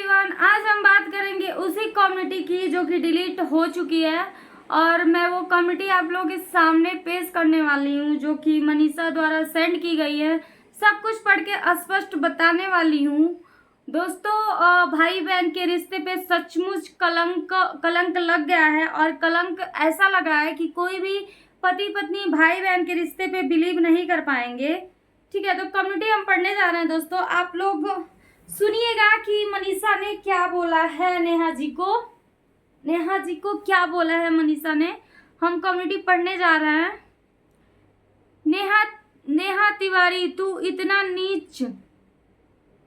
Everyone, आज हम बात करेंगे उसी कम्युनिटी की जो कि डिलीट हो चुकी है और मैं वो कम्युनिटी आप लोगों के सामने पेश करने वाली हूँ जो कि मनीषा द्वारा सेंड की गई है। सब कुछ पढ़ के स्पष्ट बताने वाली हूँ। दोस्तों, भाई बहन के रिश्ते पे सचमुच कलंक लग गया है और कलंक ऐसा लगा है कि कोई भी पति पत्नी भाई बहन के रिश्ते पे बिलीव नहीं कर पाएंगे। ठीक है, तो कम्युनिटी हम पढ़ने जा रहे हैं। दोस्तों, आप लोग सुनिएगा कि मनीषा ने क्या बोला है। नेहा जी को क्या बोला है मनीषा ने। हम कम्युनिटी पढ़ने जा रहे हैं। नेहा तिवारी, तू इतना नीच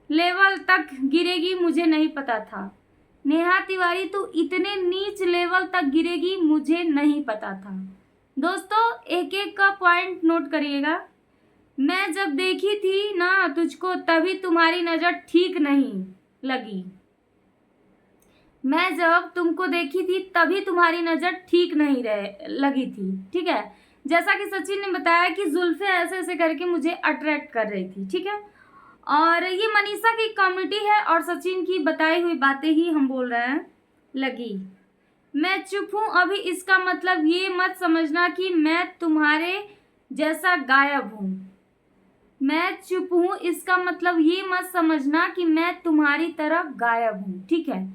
लेवल तक गिरेगी मुझे नहीं पता था। नेहा तिवारी, तू इतने नीच लेवल तक गिरेगी मुझे नहीं पता था। दोस्तों, एक एक का पॉइंट नोट करिएगा। मैं जब देखी थी ना तुझको तभी तुम्हारी नजर ठीक नहीं लगी। मैं जब तुमको देखी थी तभी तुम्हारी नजर ठीक नहीं लगी थी। ठीक है, जैसा कि सचिन ने बताया कि जुल्फे ऐसे ऐसे करके मुझे अट्रैक्ट कर रही थी। ठीक है, और ये मनीषा की कम्युनिटी है और सचिन की बताई हुई बातें ही हम बोल रहे हैं। लगी, मैं चुप हूं अभी, इसका मतलब ये मत समझना कि मैं तुम्हारे जैसा गायब हूं। मैं चुप हूं, इसका मतलब ये मत समझना कि मैं तुम्हारी तरह गायब हूं। ठीक है,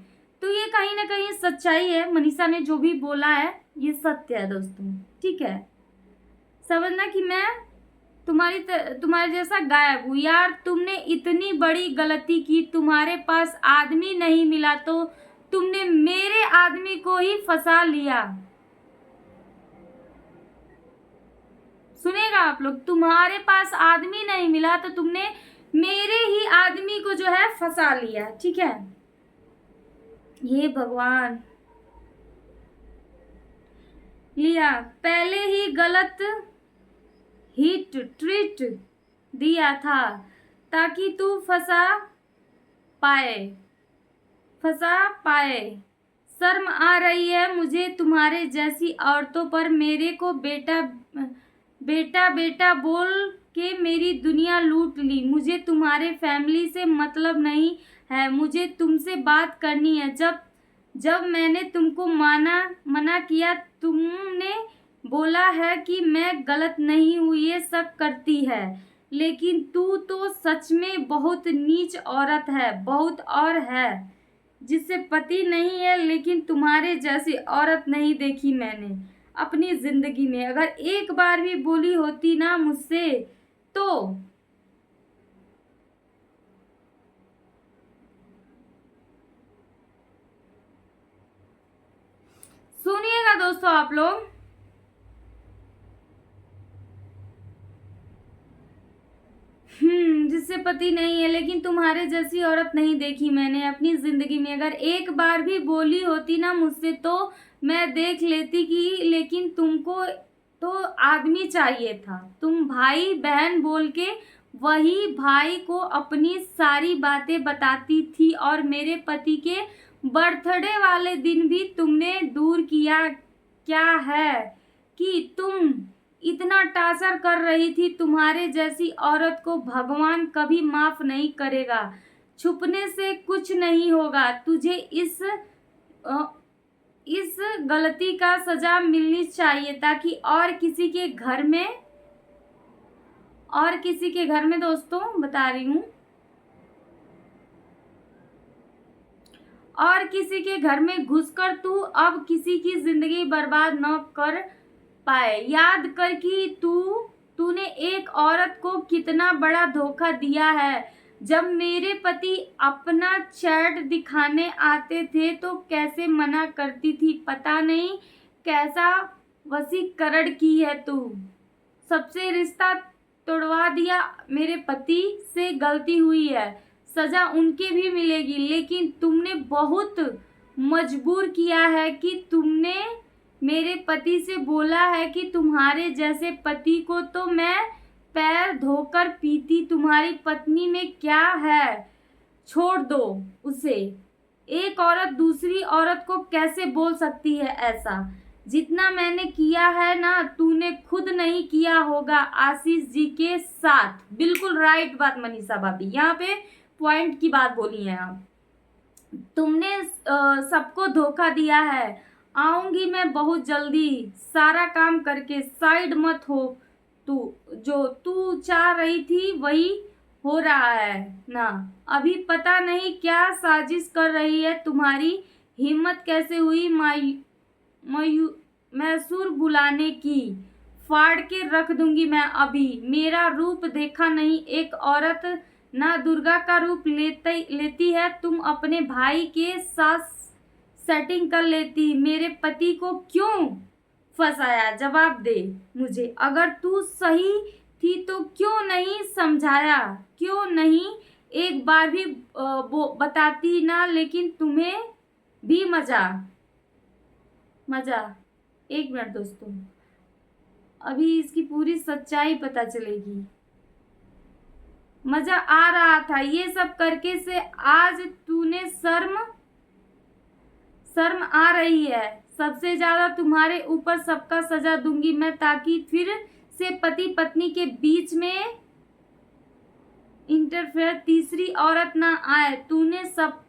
तो ये कहीं ना कहीं सच्चाई है। मनीषा ने जो भी बोला है ये सत्य है दोस्तों। ठीक है, समझना कि मैं तुम्हारे जैसा गायब हूं। यार, तुमने इतनी बड़ी गलती की, तुम्हारे पास आदमी नहीं मिला तो तुमने मेरे आदमी को ही फंसा लिया। सुनेगा आप लोग, तुम्हारे पास आदमी नहीं मिला तो तुमने मेरे ही आदमी को जो है फंसा लिया। ठीक है, ये भगवान, लिया पहले ही गलत हिट ट्रीट दिया था ताकि तू फंसा पाए। शर्म आ रही है मुझे तुम्हारे जैसी औरतों पर। मेरे को बेटा बोल के मेरी दुनिया लूट ली। मुझे तुम्हारे फैमिली से मतलब नहीं है, मुझे तुमसे बात करनी है। जब मैंने तुमको मना किया, तुमने बोला है कि मैं गलत नहीं हूँ, ये सब करती है। लेकिन तू तो सच में बहुत नीच औरत है, बहुत और है जिससे पति नहीं है। लेकिन तुम्हारे जैसी औरत नहीं देखी मैंने अपनी जिंदगी में। अगर एक बार भी बोली होती ना मुझसे तो सुनिएगा दोस्तों आप लोग। जिससे पति नहीं है, लेकिन तुम्हारे जैसी औरत नहीं देखी मैंने अपनी जिंदगी में। अगर एक बार भी बोली होती ना मुझसे तो मैं देख लेती कि, लेकिन तुमको तो आदमी चाहिए था। तुम भाई बहन बोल के वही भाई को अपनी सारी बातें बताती थी और मेरे पति के बर्थडे वाले दिन भी तुमने दूर किया। क्या है कि तुम इतना टार्चर कर रही थी। तुम्हारे जैसी औरत को भगवान कभी माफ नहीं करेगा। छुपने से कुछ नहीं होगा। तुझे इस गलती का सजा मिलनी चाहिए ताकि और किसी के घर में दोस्तों बता रही हूँ, और किसी के घर में घुसकर तू अब किसी की जिंदगी बर्बाद न कर पाए। याद कर कि तूने एक औरत को कितना बड़ा धोखा दिया है। जब मेरे पति अपना चैट दिखाने आते थे तो कैसे मना करती थी। पता नहीं कैसा वशीकरण की है तू। सबसे रिश्ता तोड़वा दिया। मेरे पति से गलती हुई है, सजा उनके भी मिलेगी, लेकिन तुमने बहुत मजबूर किया है कि तुमने मेरे पति से बोला है कि तुम्हारे जैसे पति को तो मैं पैर धोकर पीती। तुम्हारी पत्नी में क्या है, छोड़ दो उसे। एक औरत दूसरी औरत को कैसे बोल सकती है ऐसा। जितना मैंने किया है ना तूने खुद नहीं किया होगा आशीष जी के साथ। बिल्कुल राइट बात मनीषा भाभी, यहाँ पे पॉइंट की बात बोली है आप। तुमने सबको धोखा दिया है। आऊंगी मैं बहुत जल्दी सारा काम करके, साइड मत हो तू। जो तू चाह रही थी वही हो रहा है ना। अभी पता नहीं क्या साजिश कर रही है तुम्हारी। हिम्मत कैसे हुई मैसूर बुलाने की। फाड़ के रख दूंगी मैं अभी। मेरा रूप देखा नहीं एक औरत ना दुर्गा का रूप लेती है। तुम अपने भाई के साथ सेटिंग कर लेती। मेरे पति को क्यों फंसाया, जवाब दे मुझे। अगर तू सही थी तो क्यों नहीं समझाया, क्यों नहीं एक बार भी बताती ना। लेकिन तुम्हें भी मजा मजा। एक मिनट दोस्तों, अभी इसकी पूरी सच्चाई पता चलेगी। मजा आ रहा था ये सब करके से। आज तूने शर्म आ रही है। सबसे ज्यादा तुम्हारे ऊपर सबका सजा दूंगी मैं, ताकि फिर से पति पत्नी के बीच में इंटरफेयर तीसरी औरत ना आए। तूने सब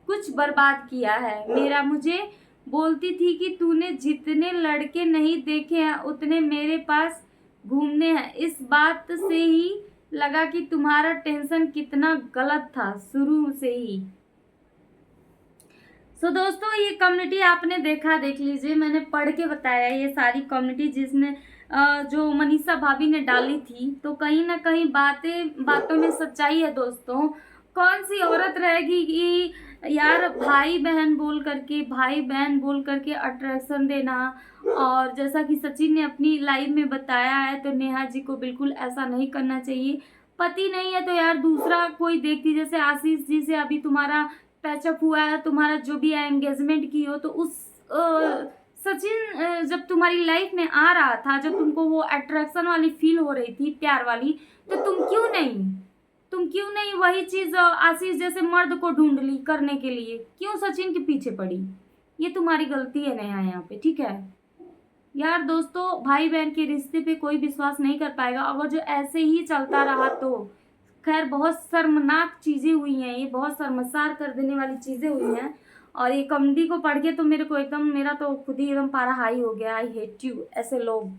कुछ बर्बाद किया है मेरा। मुझे बोलती थी कि तूने जितने लड़के नहीं देखे हैं उतने मेरे पास घूमने हैं। इस बात से ही लगा कि तुम्हारा टेंशन कितना गलत था शुरू से ही। दोस्तों, ये कम्युनिटी आपने देखा, देख लीजिए, मैंने पढ़ के बताया ये सारी कम्युनिटी जिसने जो मनीषा भाभी ने डाली थी। तो कहीं ना कहीं बातों में सच्चाई है दोस्तों। कौन सी औरत रहेगी कि यार भाई बहन बोल करके अट्रैक्शन देना। और जैसा कि सचिन ने अपनी लाइव में बताया है, तो नेहा जी को बिल्कुल ऐसा नहीं करना चाहिए। पति नहीं है तो यार दूसरा कोई देखती, जैसे आशीष जी से अभी तुम्हारा पैचअप हुआ है, तुम्हारा जो भी एंगेजमेंट की हो, तो उस सचिन जब तुम्हारी लाइफ में आ रहा था, जब तुमको वो अट्रैक्शन वाली फील हो रही थी, प्यार वाली, तो तुम क्यों नहीं वही चीज आशीष जैसे मर्द को ढूंढ ली करने के लिए? क्यों सचिन के पीछे पड़ी? ये तुम्हारी गलती है नेहा यहाँ पे, ठीक है यार। दोस्तों, भाई बहन के रिश्ते पे कोई विश्वास नहीं कर पाएगा अगर जो ऐसे ही चलता रहा तो। खैर, बहुत शर्मनाक चीजें हुई हैं, ये बहुत शर्मसार कर देने वाली चीजें हुई हैं। और ये कॉमेडी को पढ़ के तो मेरे को एकदम, मेरा तो खुद ही एकदम पारा हाई हो गया। आई हेट यू ऐसे लोग।